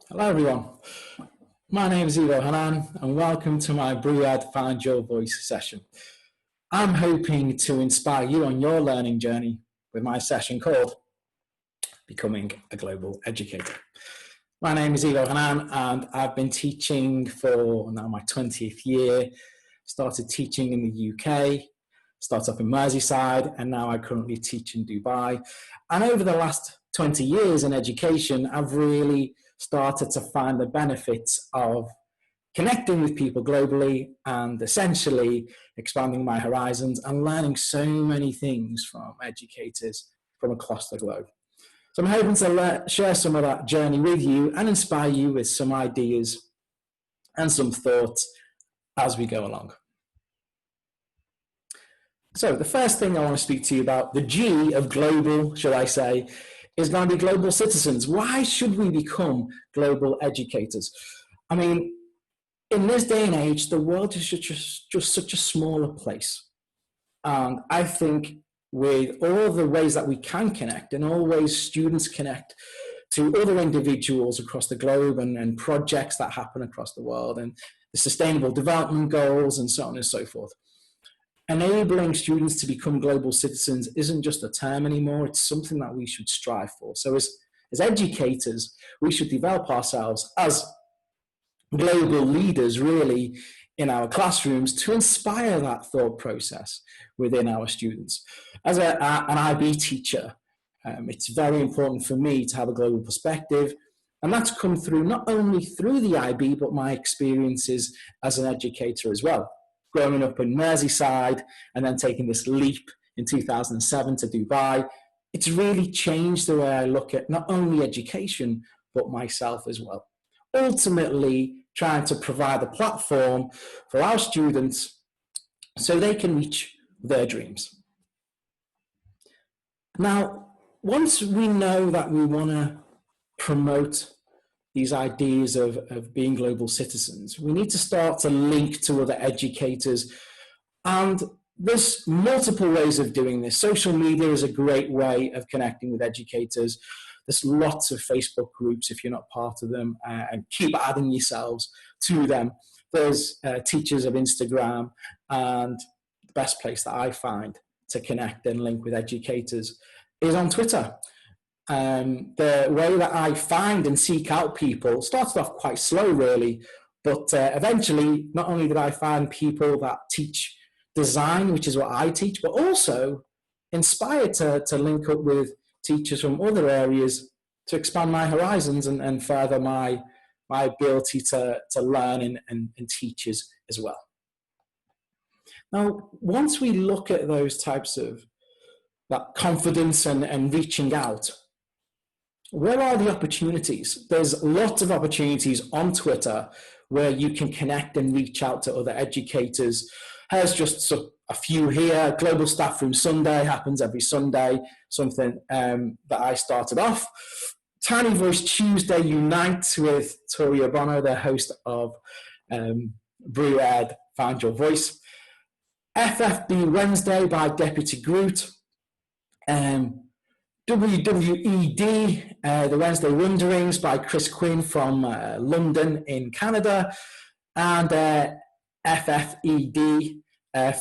Hello everyone, my name is Evo Hannan and welcome to my Brew-Ed Find Your Voice session. I'm hoping to inspire you on your learning journey with my session called Becoming a Global Educator. My name is Evo Hannan and I've been teaching for now my 20th year. Started teaching in the UK, started up in Merseyside, and now I currently teach in Dubai. And over the last 20 years in education, I've really started to find the benefits of connecting with people globally and essentially expanding my horizons and learning so many things from educators from across the globe. So I'm hoping to share some of that journey with you and inspire you with some ideas and some thoughts as we go along. So the first thing I want to speak to you about, the G of global, should I say, is going to be global citizens. Why should we become global educators? I mean, in this day and age, the world is just such a smaller place. And I think with all the ways that we can connect and all ways students connect to other individuals across the globe and projects that happen across the world and the sustainable development goals and so on and so forth, enabling students to become global citizens isn't just a term anymore, it's something that we should strive for. So as educators, we should develop ourselves as global leaders really in our classrooms to inspire that thought process within our students. As an IB teacher, it's very important for me to have a global perspective, and that's come through not only through the IB, but my experiences as an educator as well. Growing up in Merseyside and then taking this leap in 2007 to Dubai, it's really changed the way I look at not only education, but myself as well. Ultimately, trying to provide a platform for our students so they can reach their dreams. Now, once we know that we want to promote these ideas of being global citizens, we need to start to link to other educators. And there's multiple ways of doing this. Social media is a great way of connecting with educators. There's lots of Facebook groups if you're not part of them, and keep adding yourselves to them. There's teachers of Instagram, and the best place that I find to connect and link with educators is on Twitter. The way that I find and seek out people started off quite slow really, but eventually not only did I find people that teach design, which is what I teach, but also inspired to link up with teachers from other areas to expand my horizons and further my ability to learn and teach as well. Now, once we look at those types of that confidence and reaching out, where are the opportunities? There's lots of opportunities on Twitter where you can connect and reach out to other educators. Here's just a few here. Global Staff Room Sunday happens every Sunday, something that I started off. Tiny Voice Tuesday Unite with Toria Bono, the host of Brew-Ed Find Your Voice. FFB Wednesday by Deputy Groot. WWED, the Wednesday Wonderings by Chris Quinn from London in Canada, and FFED,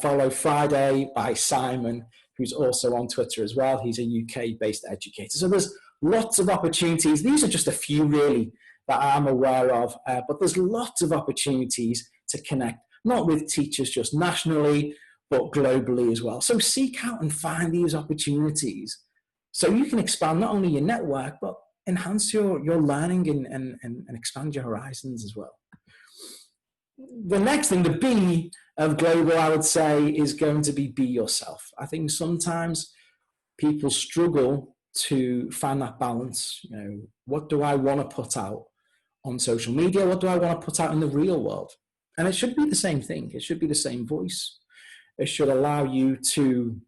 Follow Friday by Simon, who's also on Twitter as well. He's a UK-based educator. So there's lots of opportunities. These are just a few really that I'm aware of, but there's lots of opportunities to connect, not with teachers just nationally, but globally as well. So seek out and find these opportunities so you can expand not only your network, but enhance your learning and expand your horizons as well. The next thing, the B of global, I would say, is going to be yourself. I think sometimes people struggle to find that balance. You know, what do I want to put out on social media? What do I want to put out in the real world? And it should be the same thing. It should be the same voice. It should allow you to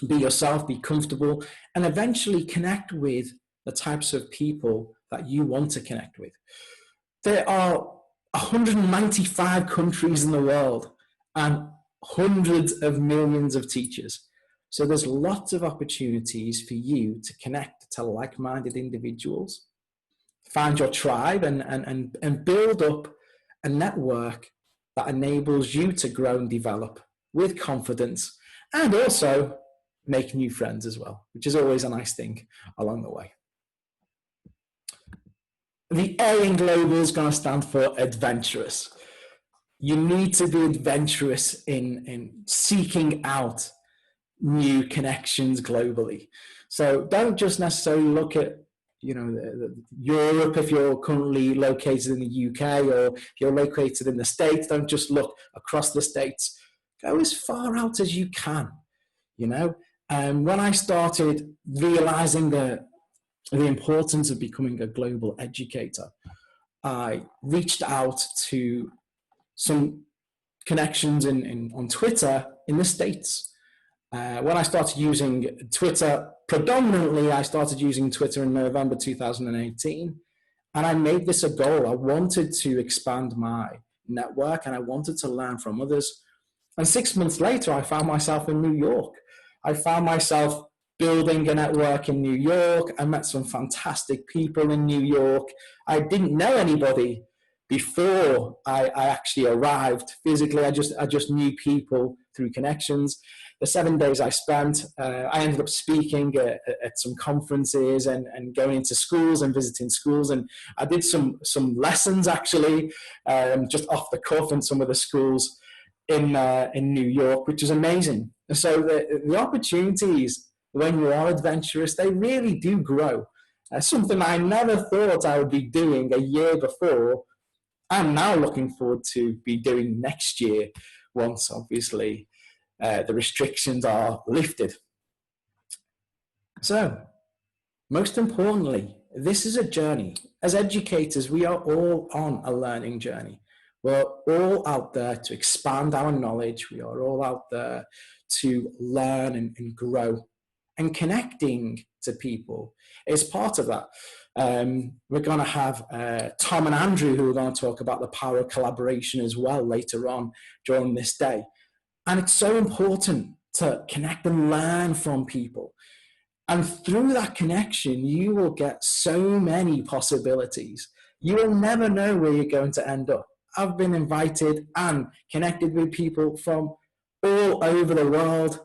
be yourself, be comfortable, and eventually connect with the types of people that you want to connect with. There are 195 countries in the world and hundreds of millions of teachers. So there's lots of opportunities for you to connect to like-minded individuals find your tribe and build up a network that enables you to grow and develop with confidence, and also make new friends as well, which is always a nice thing along the way. The A in global is going to stand for adventurous. You need to be adventurous in seeking out new connections globally. So don't just necessarily look at, you know, Europe if you're currently located in the UK, or if you're located in the States. Don't just look across the States. Go as far out as you can, you know. And when I started realizing the importance of becoming a global educator, I reached out to some connections on Twitter in the States. When I started using Twitter, predominantly I started using Twitter in November 2018, and I made this a goal. I wanted to expand my network and I wanted to learn from others. And 6 months later, I found myself in New York. I found myself building a network in New York. I met some fantastic people in New York. I didn't know anybody before I actually arrived physically. I just knew people through connections. The 7 days I spent, I ended up speaking at some conferences and going into schools and visiting schools. And I did some lessons actually, just off the cuff in some of the schools in New York, which was amazing. And so the opportunities when you are adventurous, they really do grow. Something I never thought I would be doing a year before, I'm now looking forward to be doing next year, once obviously the restrictions are lifted. So, most importantly, this is a journey. As educators, we are all on a learning journey. We're all out there to expand our knowledge. We are all out there to learn and grow. And connecting to people is part of that. We're going to have Tom and Andrew, who are going to talk about the power of collaboration as well later on during this day. And it's so important to connect and learn from people. And through that connection, you will get so many possibilities. You will never know where you're going to end up. I've been invited and connected with people from all over the world,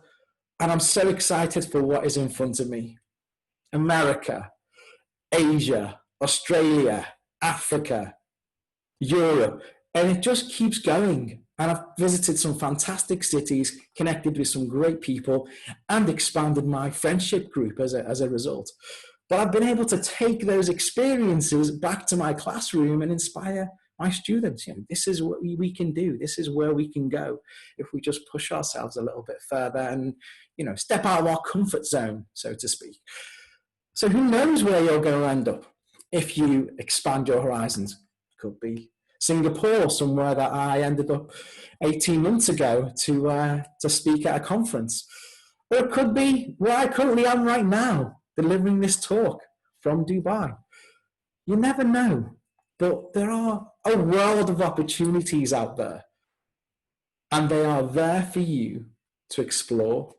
and I'm so excited for what is in front of me. America, Asia, Australia, Africa, Europe, and it just keeps going. And I've visited some fantastic cities, connected with some great people, and expanded my friendship group as a result. But I've been able to take those experiences back to my classroom and inspire my students. You know, this is what we can do. This is where we can go if we just push ourselves a little bit further and, you know, step out of our comfort zone, so to speak. So who knows where you're going to end up if you expand your horizons? Could be Singapore, somewhere that I ended up 18 months ago to speak at a conference. Or it could be where I currently am right now, delivering this talk from Dubai. You never know, but there are a world of opportunities out there, and they are there for you to explore.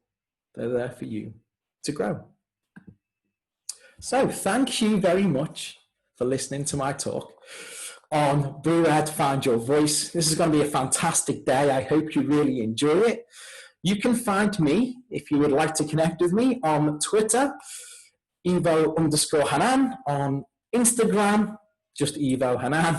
They're there for you to grow. So thank you very much for listening to my talk on Brew Ed, Find Your Voice. This is going to be a fantastic day. I hope you really enjoy it. You can find me, if you would like to connect with me, on Twitter, Evo_Hannan, on Instagram, just Evo Hannan,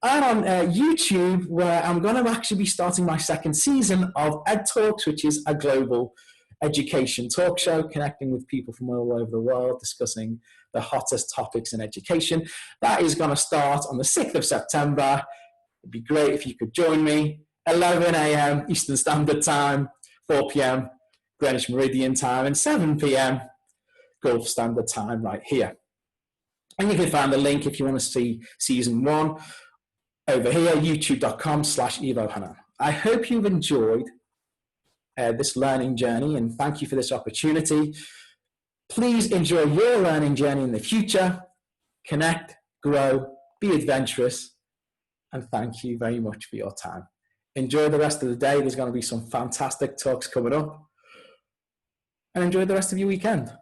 and on YouTube, where I'm going to actually be starting my second season of EdTalks, which is a global education talk show, connecting with people from all over the world, discussing the hottest topics in education. That is going to start on the 6th of September. It'd be great if you could join me. 11 a.m. Eastern Standard Time, 4 p.m. Greenwich Meridian Time, and 7 p.m. Gulf Standard Time right here. And you can find the link if you want to see season 1 over here, youtube.com/Evo Hannan. I hope you've enjoyed this learning journey, and thank you for this opportunity. Please enjoy your learning journey in the future. Connect, grow, be adventurous, and thank you very much for your time. Enjoy the rest of the day. There's going to be some fantastic talks coming up, and enjoy the rest of your weekend.